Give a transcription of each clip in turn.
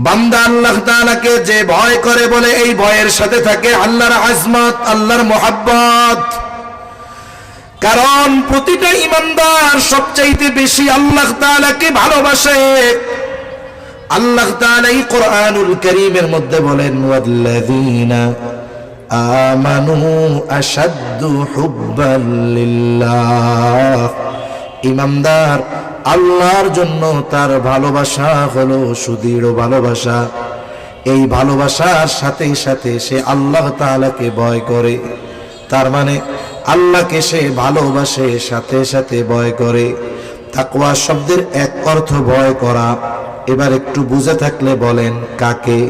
বান্দা আল্লাহ তাআলাকে যে ভয় করে বলে এই ভয়ের সাথে থাকে আল্লাহর আজমত, আল্লাহর মোহাব্বত। কারণ প্রতিটা ঈমানদার সবচাইতে বেশি আল্লাহ তাআলাকে ভালোবাসে। আল্লাহ তাআলা এই কোরআনুল কারীমের মধ্যে বলেন ওয়াল্লাযীনা আমানু আশাদ্দু হুব্বান লিল্লাহ। ঈমানদার আল্লাহর জন্য তার ভালোবাসা হলো সুদৃঢ় ভালোবাসা। এই ভালোবাসার সাথে সাথে সে আল্লাহ তাআলাকে ভয় করে। তার মানে আল্লাহকে সে ভালোবাসে, সাথে সাথে ভয় করে। তাকওয়া শব্দের এক অর্থ ভয় করা। এবার একটু বুঝে থাকলে বলেন কাকে?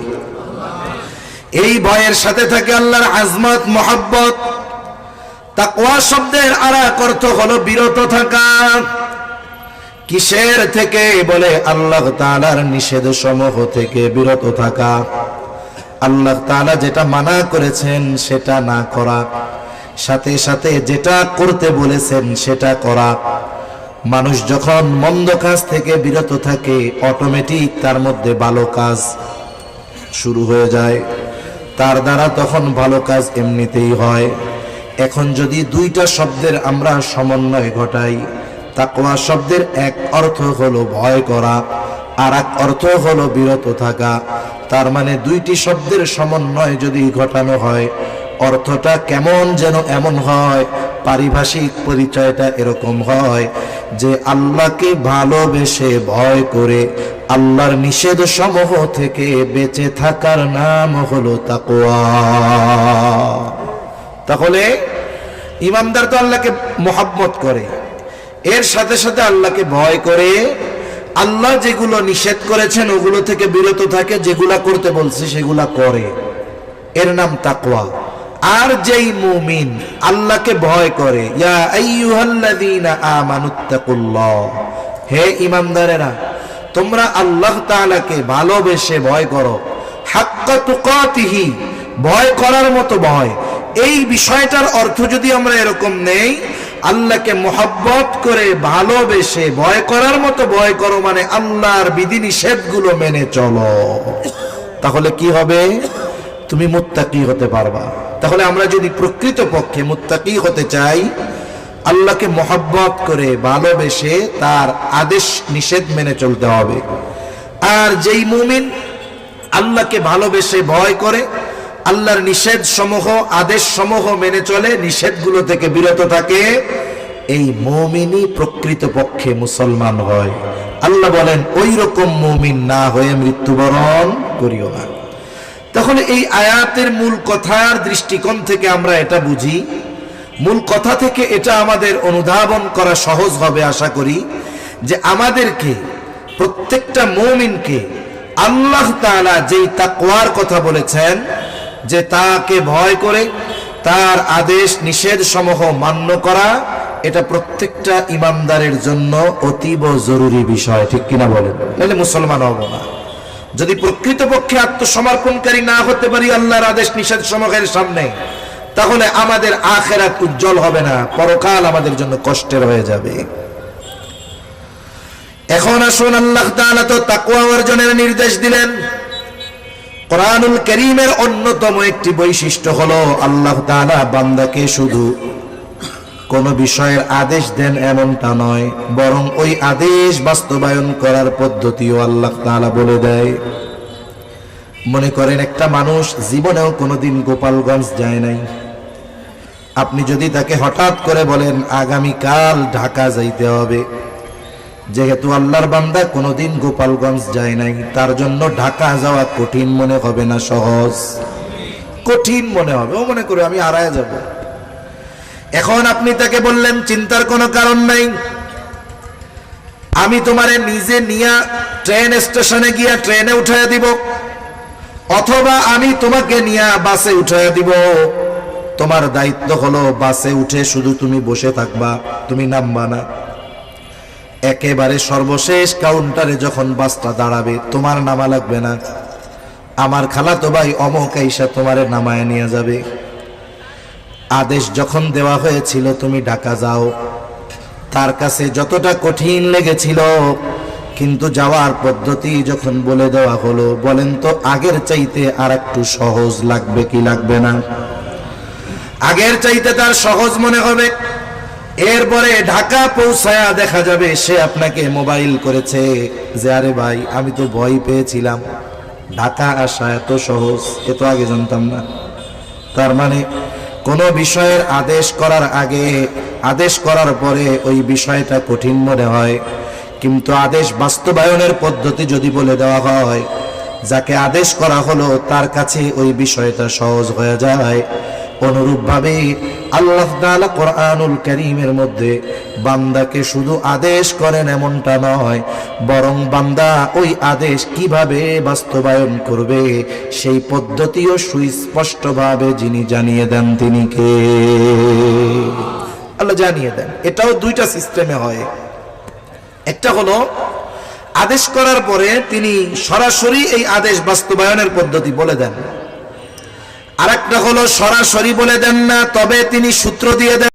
এই ভয়ের সাথে থাকে আল্লাহর আজমত, মোহাব্বত। তাকওয়া শব্দের আরেক অর্থ হলো বিরত থাকা। কিসের থেকে? বলে আল্লাহ তাআলার নিষেধ সমূহ থেকে বিরত থাকা। আল্লাহ তাআলা যেটা মানা করেছেন সেটা না করা, সাথে সাথে যেটা করতে বলেছেন সেটা করা। মানুষ যখন মন্দ কাজ থেকে বিরত থাকে অটোমেটিক তার মধ্যে ভালো কাজ শুরু হয়ে যায়, তার দ্বারা তখন ভালো কাজ এমনিতেই হয়। এখন যদি দুইটা শব্দের আমরা সমন্বয় ঘটাই, তাকওয়া শব্দের এক অর্থ হলো ভয় করা, আর এক অর্থ হলো বিরত থাকা। তার মানে দুইটি শব্দের সমন্বয় যদি ঘটানো হয় অর্থটা কেমন যেন এমন হয়, পারিভাষিক পরিচয়টা এরকম হয় যে আল্লাহকে ভালোবেসে ভয় করে আল্লাহর নিষেধ সমূহ থেকে বেঁচে থাকার নাম হলো তাকওয়া। তাহলে ঈমানদার তো আল্লাহকে মোহাব্বত করে, এর সাথে সাথে আল্লাহকে ভয় করে, আল্লাহ যেগুলো নিষেধ করেছেন ওগুলো থেকে বিরত থাকে, যেগুলা করতে বলছে সেগুলা করে, এর নাম তাকওয়া। আর যেই মুমিন আল্লাহকে ভয় করে, ইয়া আইয়ুহাল্লাযীনা আমানুত্তাকুল্লাহ, হে ঈমানদারেরা তোমরা আল্লাহ তাআলাকে ভালোবেসে ভয় করো, হাক্কা তুকাতিহি, ভয় করার মতো ভয়। এই বিষয়টার অর্থ যদি আমরা এরকম নেই, আল্লাহকে মোহাব্বত করে ভালোবেসে ভয় করার মতো ভয় করো, মানে আল্লাহর বিধিনিষেধগুলো মেনে চলো, তাহলে কি হবে? তুমি মুত্তাকি হতে পারবা। তাহলে আমরা যদি প্রকৃতপক্ষে মুত্তাকি হতে চাই, আল্লাহকে মোহাব্বত করে ভালোবেসে তার আদেশ নিষেধ মেনে চলতে হবে। আর যেই মুমিন আল্লাহকে ভালোবেসে ভয় করে আল্লাহর নিষেধ সমূহ আদেশ সমূহ মেনে চলে, নিষেধগুলো থেকে বিরত থাকে, এই মুমিনই প্রকৃতপক্ষে মুসলমান হয়। আল্লাহ বলেন ওই রকম মুমিন না হয়ে মৃত্যুবরণ করিও না। তাহলে এই আয়াতের মূল কথার দৃষ্টিকোণ থেকে আমরা এটা বুঝি, মূল কথা থেকে এটা আমাদের অনুধাবন করা সহজ হবে আশা করি, যে আমাদেরকে প্রত্যেকটা মুমিনকে আল্লাহ তাআলা যেই তাকওয়ার কথা বলেছেন, যে তাকে ভয় করে তার আদেশ নিষেধ সমূহ মান্য করা, এটা প্রত্যেকটা ঈমানদারের জন্য অতীব জরুরি বিষয়। ঠিক কিনা বলেন? নাহলে মুসলমান হব না। যদি প্রকৃতপক্ষে আত্মসমর্পণকারী না হতে পারি আল্লাহর আদেশ নিষেধ সমূহের সামনে, তাহলে আমাদের আখিরাত উজ্জ্বল হবে না, পরকাল আমাদের জন্য কষ্টের হয়ে যাবে। এখন আসুন, আল্লাহ তাআলা তো তাকওয়া অর্জনের নির্দেশ দিলেন। কোরআনুল কারীমের অন্যতম একটি বৈশিষ্ট্য হলো আল্লাহ তাআলা বান্দাকে শুধু কোন বিষয়ের আদেশ দেন এমনটা নয়, বরং ওই আদেশ বাস্তবায়ন করার পদ্ধতিও আল্লাহ তাআলা বলে দেয়। মনে করেন একটা মানুষ জীবনেও কোনোদিন গোপালগঞ্জ যায় নাই, আপনি যদি তাকে হঠাৎ করে বলেন আগামীকাল ঢাকা যাইতে হবে, যেহেতু আল্লাহর বান্দা কোনোদিন গোপালগঞ্জ যায় নাই, তার জন্য ঢাকা যাওয়া কঠিন মনে হবে না সহজ? কঠিন মনে হবে। ও মনে করে আমি হারায় যাব। এখন আপনি তাকে বললেন চিন্তার কোনো কারণ নাই, আমি তোমারে নিজে নিয়ে ট্রেন স্টেশনে গিয়া ট্রেনে উঠাইয়া দিব, অথবা আমি তোমাকে নিয়ে বাসে উঠাইয়া দিব। তোমার দায়িত্ব হলো বাসে উঠে শুধু তুমি বসে থাকবা, তুমি নামবা না। একেবারে সর্বশেষ কাউন্টারে যখন বাসটা দাঁড়াবে তোমার নামা লাগবে না, আমার খালাতো ভাই অমুক আইসা তোমারে নামায় নিয়ে যাবে। আদেশ যখন দেওয়া হয়েছিল তুমি ঢাকা যাও, তার কাছে যতটা কঠিন লেগেছিল কিন্তু যাওয়ার পদ্ধতি যখন বলে দেওয়া হলো, বলেন তো আগের চাইতে আর একটু সহজ লাগবে কি লাগবে না? আগের চাইতে তার সহজ মনে হবে। এরপরে ঢাকা পৌঁছায়া দেখা যাবে সে আপনাকে মোবাইল করেছে যে আরে ভাই আমি তো ভয় পেয়েছিলাম, ঢাকা আসা এত সহজ, এ তো আগে জানতাম না। তার মানে কোন বিষয়ের আদেশ করার আগে, আদেশ করার পরে ওই বিষয়টা কঠিন মনে হয়, কিন্তু আদেশ বাস্তবায়নের পদ্ধতি যদি বলে দেওয়া হয়, যাকে আদেশ করা হলো তার কাছে ওই বিষয়টা সহজ হয়ে যায়। অনুরূপভাবে আল্লাহ তাআলা কোরআনুল কারীমের মধ্যে বান্দাকে শুধু আদেশ করেন এমনটা নয়, বরং বান্দা ওই আদেশ কিভাবে বাস্তবায়ন করবে সেই পদ্ধতিও সুস্পষ্টভাবে যিনি জানিয়ে দেন তিনি কে? আল্লাহ জানিয়ে দেন। এটাও দুইটা সিস্টেমে হয়। একটা হলো আদেশ করার পরে তিনি সরাসরি এই আদেশ বাস্তবায়নের পদ্ধতি বলে দেন, আরেকটা হলো সরাসরি বলে দেন না, তবে তিনি সূত্র দিয়ে দেন।